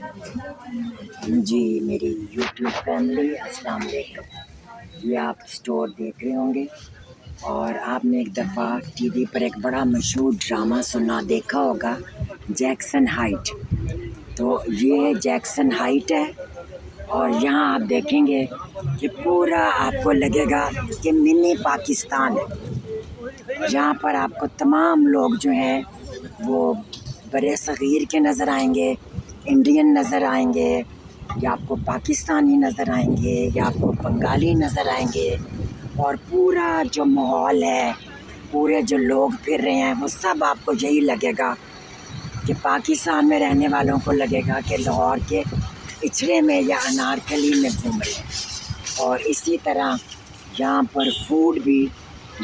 जी, मेरी YouTube family अस्सलाम वालेकुम। ये आप स्टोर देख रहे होंगे और आपने एक दफ़ा टीवी पर एक बड़ा मशहूर ड्रामा सुना देखा होगा, जैक्सन हाइट। तो ये जैक्सन हाइट है और यहाँ आप देखेंगे कि पूरा आपको लगेगा कि मिनी पाकिस्तान है। यहाँ पर आपको तमाम लोग जो हैं वो बड़े सग़ीर के नज़र आएंगे, इंडियन नज़र आएंगे, या आपको पाकिस्तानी नज़र आएंगे, या आपको बंगाली नज़र आएंगे। और पूरा जो माहौल है, पूरे जो लोग फिर रहे हैं, वो सब आपको यही लगेगा कि पाकिस्तान में रहने वालों को लगेगा कि लाहौर के पिछड़े में या अनारकली में घूम रहे हैं। और इसी तरह यहाँ पर फूड भी,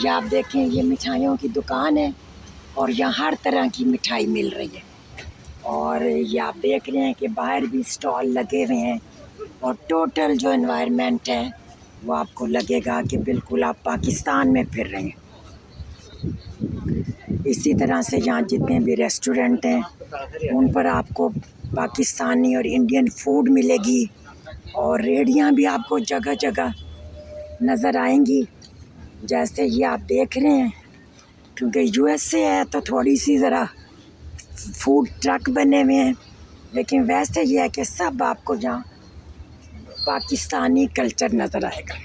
या आप देखें ये मिठाइयों की दुकान है और यहाँ हर तरह की मिठाई मिल रही है। और ये आप देख रहे हैं कि बाहर भी स्टॉल लगे हुए हैं और टोटल जो एनवायरनमेंट है वो आपको लगेगा कि बिल्कुल आप पाकिस्तान में फिर रहे हैं। इसी तरह से यहाँ जितने भी रेस्टोरेंट हैं उन पर आपको पाकिस्तानी और इंडियन फूड मिलेगी और रेहड़ियाँ भी आपको जगह जगह नज़र आएंगी। जैसे ये आप देख रहे हैं, क्योंकि यूएसए है तो थोड़ी सी ज़रा फूड ट्रक बने हुए हैं, लेकिन वैसे ये है कि सब आपको यहाँ पाकिस्तानी कल्चर नज़र आएगा।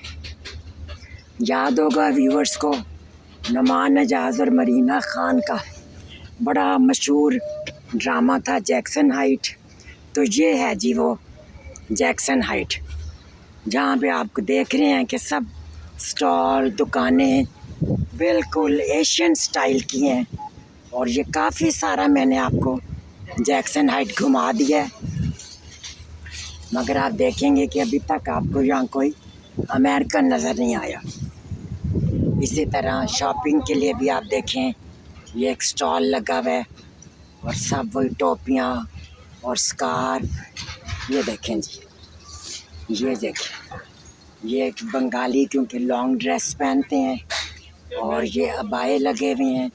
याद होगा व्यूअर्स को नुमान नजाज़ और मरीना ख़ान का बड़ा मशहूर ड्रामा था जैक्सन हाइट। तो ये है जी वो जैक्सन हाइट, जहाँ पे आपको देख रहे हैं कि सब स्टॉल दुकानें बिल्कुल एशियन स्टाइल की हैं। और ये काफ़ी सारा मैंने आपको जैक्सन हाइट घुमा दिया है, मगर आप देखेंगे कि अभी तक आपको यहाँ कोई अमेरिकन नज़र नहीं आया। इसी तरह शॉपिंग के लिए भी आप देखें, ये एक स्टॉल लगा हुआ है और सब वही टोपियाँ और स्कार्फ। ये देखें जी, ये देखें, ये एक बंगाली क्योंकि लॉन्ग ड्रेस पहनते हैं और ये अबाए लगे हुए हैं,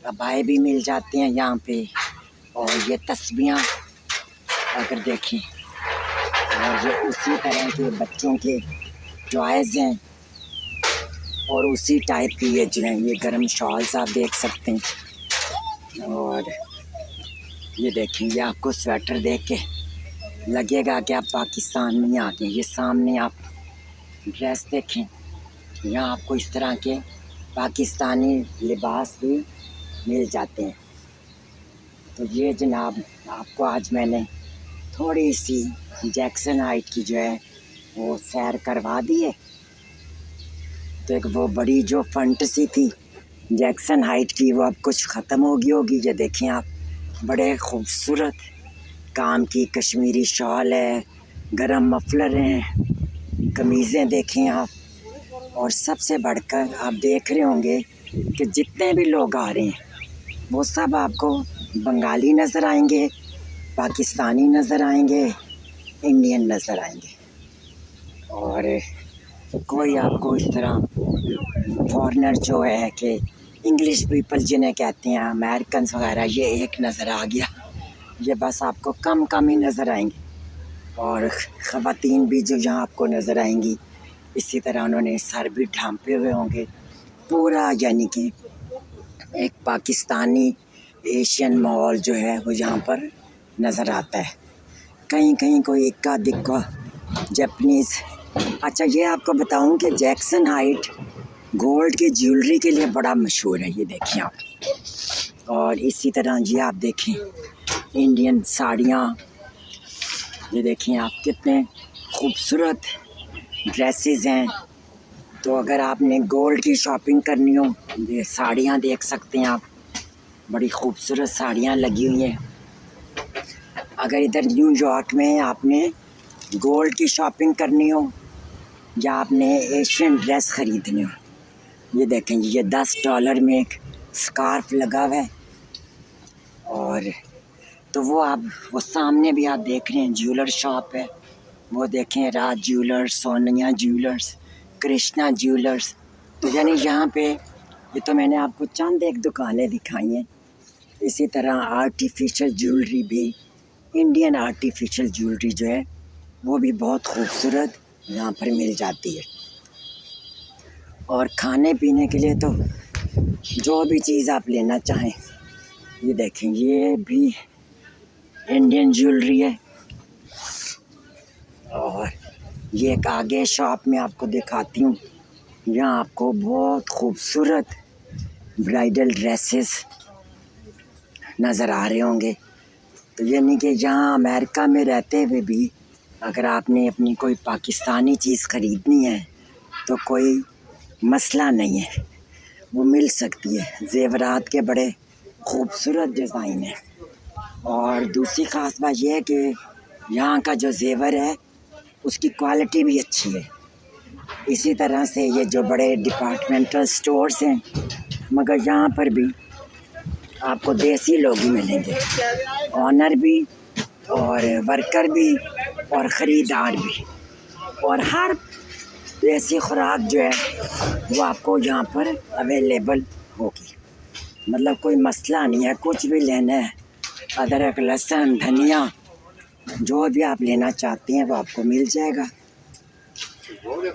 अबाए भी मिल जाते हैं यहाँ पे। और ये तस्बियाँ अगर देखें, और ये उसी तरह के बच्चों के टॉयज़ हैं और उसी टाइप की ये जो हैं ये गर्म शॉल्स आप देख सकते हैं। और ये देखें, ये आपको स्वेटर देख के लगेगा कि आप पाकिस्तान में ही आ गए। ये सामने आप ड्रेस देखें, यहाँ आपको इस तरह के पाकिस्तानी लिबास भी मिल जाते हैं। तो ये जनाब आपको आज मैंने थोड़ी सी जैक्सन हाइट की जो है वो सैर करवा दी है। तो एक वो बड़ी जो फंटसी थी जैक्सन हाइट की वो अब कुछ ख़त्म हो गई होगी। ये देखें आप, बड़े खूबसूरत काम की कश्मीरी शॉल है, गरम मफलर हैं, कमीज़ें देखें आप। और सबसे बढ़कर आप देख रहे होंगे कि जितने भी लोग आ रहे हैं वो सब आपको बंगाली नज़र आएंगे, पाकिस्तानी नज़र आएंगे, इंडियन नज़र आएंगे। और कोई आपको इस तरह फॉरेनर जो है कि इंग्लिश पीपल जिन्हें कहते हैं अमेरिकन वगैरह, ये एक नज़र आ गया। ये बस आपको कम कम ही नज़र आएंगे। और ख़वातीन भी जो यहाँ आपको नज़र आएंगी, इसी तरह उन्होंने सर भी ढांपे हुए होंगे पूरा, यानी कि एक पाकिस्तानी एशियन माहौल जो है वो यहाँ पर नज़र आता है। कहीं कहीं कोई इक्का दिक्का जापानीज़। अच्छा, ये आपको बताऊं कि जैक्सन हाइट गोल्ड की ज्वेलरी के लिए बड़ा मशहूर है। ये देखिए आप। और इसी तरह ये आप देखें इंडियन साड़ियाँ, ये देखें आप, कितने खूबसूरत ड्रेसेस हैं। तो अगर आपने गोल्ड की शॉपिंग करनी हो, ये साड़ियाँ देख सकते हैं आप, बड़ी खूबसूरत साड़ियाँ लगी हुई हैं। अगर इधर न्यूयॉर्क में आपने गोल्ड की शॉपिंग करनी हो या आपने एशियन ड्रेस ख़रीदनी हो, ये देखें, ये $10 में एक स्कार्फ लगा हुआ है। और तो वो आप, वो सामने भी आप देख रहे हैं ज्वेलर शॉप है, वो देखें Raj jewellers, Sonia jewellers, Krishna jewellers. तो यानी यहाँ पे ये तो मैंने आपको चंद एक दुकानें दिखाई हैं। इसी तरह आर्टिफिशियल ज्वेलरी भी इंडियन आर्टिफिशियल ज्वेलरी जो है वो भी बहुत खूबसूरत यहाँ पर मिल जाती है। और खाने पीने के लिए तो जो भी चीज़ आप लेना चाहें, ये देखें, ये भी इंडियन ज्वेलरी है। और ये एक आगे शॉप में आपको दिखाती हूँ, यहाँ आपको बहुत खूबसूरत ब्राइडल ड्रेसेस नज़र आ रहे होंगे। तो यानी कि यहाँ अमेरिका में रहते हुए भी अगर आपने अपनी कोई पाकिस्तानी चीज़ ख़रीदनी है तो कोई मसला नहीं है, वो मिल सकती है। ज़ेवरात के बड़े खूबसूरत डिज़ाइन है। और दूसरी ख़ास बात यह है कि यहाँ का जो ज़ेवर है उसकी क्वालिटी भी अच्छी है। इसी तरह से ये जो बड़े डिपार्टमेंटल स्टोर्स हैं, मगर यहाँ पर भी आपको देसी लोग ही मिलेंगे, ऑनर भी और वर्कर भी और ख़रीदार भी। और हर देसी खुराक जो है वो आपको यहाँ पर अवेलेबल होगी, मतलब कोई मसला नहीं है। कुछ भी लेना है, अदरक, लहसुन, धनिया, जो भी आप लेना चाहते हैं वो आपको मिल जाएगा।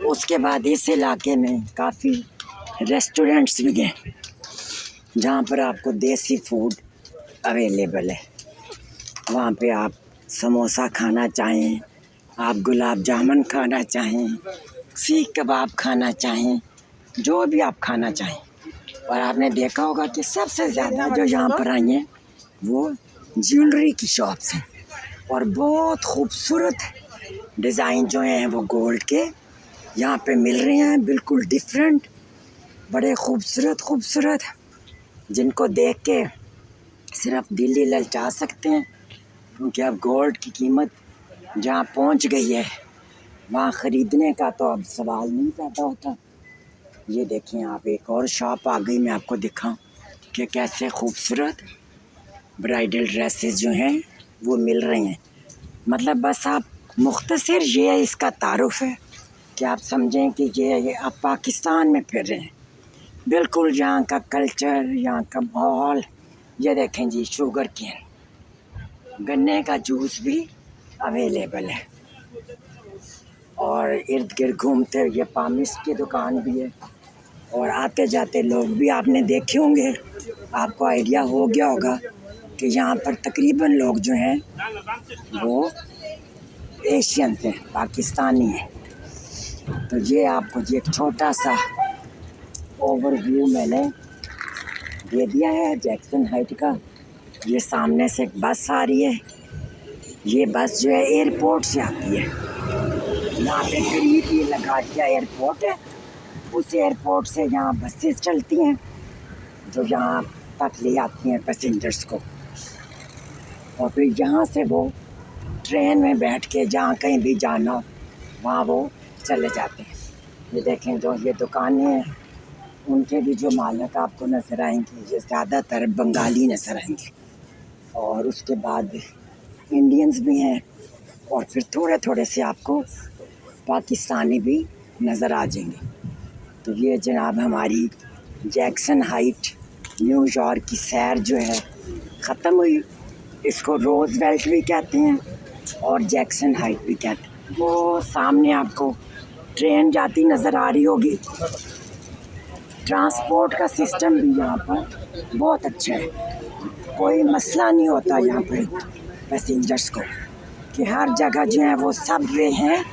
उसके बाद इस इलाके में काफ़ी रेस्टोरेंट्स भी हैं जहाँ पर आपको देसी फूड अवेलेबल है। वहाँ पे आप समोसा खाना चाहें, आप गुलाब जामुन खाना चाहें, सीख कबाब खाना चाहें, जो भी आप खाना चाहें। और आपने देखा होगा कि सबसे ज़्यादा जो यहाँ पर आई हैं वो ज्वेलरी की शॉप्स हैं। और बहुत खूबसूरत डिज़ाइन जो हैं वो गोल्ड के यहाँ पे मिल रहे हैं, बिल्कुल डिफरेंट, बड़े खूबसूरत, जिनको देख के सिर्फ दिल ही ललचा सकते हैं। क्योंकि अब गोल्ड की कीमत जहाँ पहुँच गई है वहाँ ख़रीदने का तो अब सवाल नहीं पैदा होता। ये देखें आप, एक और शॉप आ गई, मैं आपको दिखाऊं कि कैसे खूबसूरत ब्राइडल ड्रेसेस जो हैं वो मिल रही हैं। मतलब बस आप मुख्तसर ये इसका तारुफ है कि आप समझें कि ये आप पाकिस्तान में फिर रहे हैं। बिल्कुल यहाँ का कल्चर, यहाँ का माहौल। ये देखें जी, शुगर केन, गन्ने का जूस भी अवेलेबल है। और इर्द गिर्द घूमते ये पामिस की दुकान भी है। और आते जाते लोग भी आपने देखे होंगे, आपको आइडिया हो गया होगा कि यहाँ पर तकरीबन लोग जो हैं वो एशियंस हैं, पाकिस्तानी हैं। तो ये आपको जी एक छोटा सा ओवरव्यू मैंने दे दिया है जैक्सन हाइट का। ये सामने से एक बस आ रही है, ये बस जो है एयरपोर्ट से आती है। यहाँ पे करीब ही लगाटिया एयरपोर्ट है, उस एयरपोर्ट से यहाँ बसेस चलती हैं जो यहाँ तक ले आती हैं पैसेंजर्स को। और फिर यहाँ से वो ट्रेन में बैठ के जहाँ कहीं भी जाना हो वहाँ वो चले जाते हैं। ये देखें, जो ये दुकानें हैं उनके भी जो मालिक आपको नज़र आएंगे, ये ज़्यादातर बंगाली नज़र आएंगे। और उसके बाद इंडियंस भी हैं, और फिर थोड़े थोड़े से आपको पाकिस्तानी भी नज़र आ जाएंगे। तो ये जनाब हमारी जैक्सन हाइट न्यूयॉर्क की सैर जो है ख़त्म हुई। इसको रोज़वेल्ट भी कहते हैं और जैक्सन हाइट भी कहते हैं। वो सामने आपको ट्रेन जाती नज़र आ रही होगी। ट्रांसपोर्ट का सिस्टम भी यहाँ पर बहुत अच्छा है, कोई मसला नहीं होता यहाँ पे पैसेंजर्स को कि हर जगह जो है वो सबवे हैं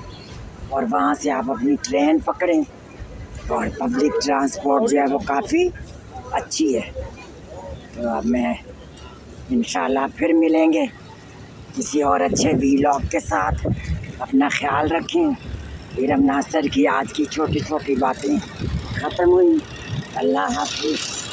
और वहाँ से आप अपनी ट्रेन पकड़ें। और पब्लिक ट्रांसपोर्ट जो है वो काफ़ी अच्छी है। तो अब मैं इंशाल्लाह फिर मिलेंगे किसी और अच्छे वीलॉग के साथ। अपना ख्याल रखें। इरम नासिर की आज की छोटी छोटी बातें ख़त्म हुई। अल्लाह हाफ़िज़।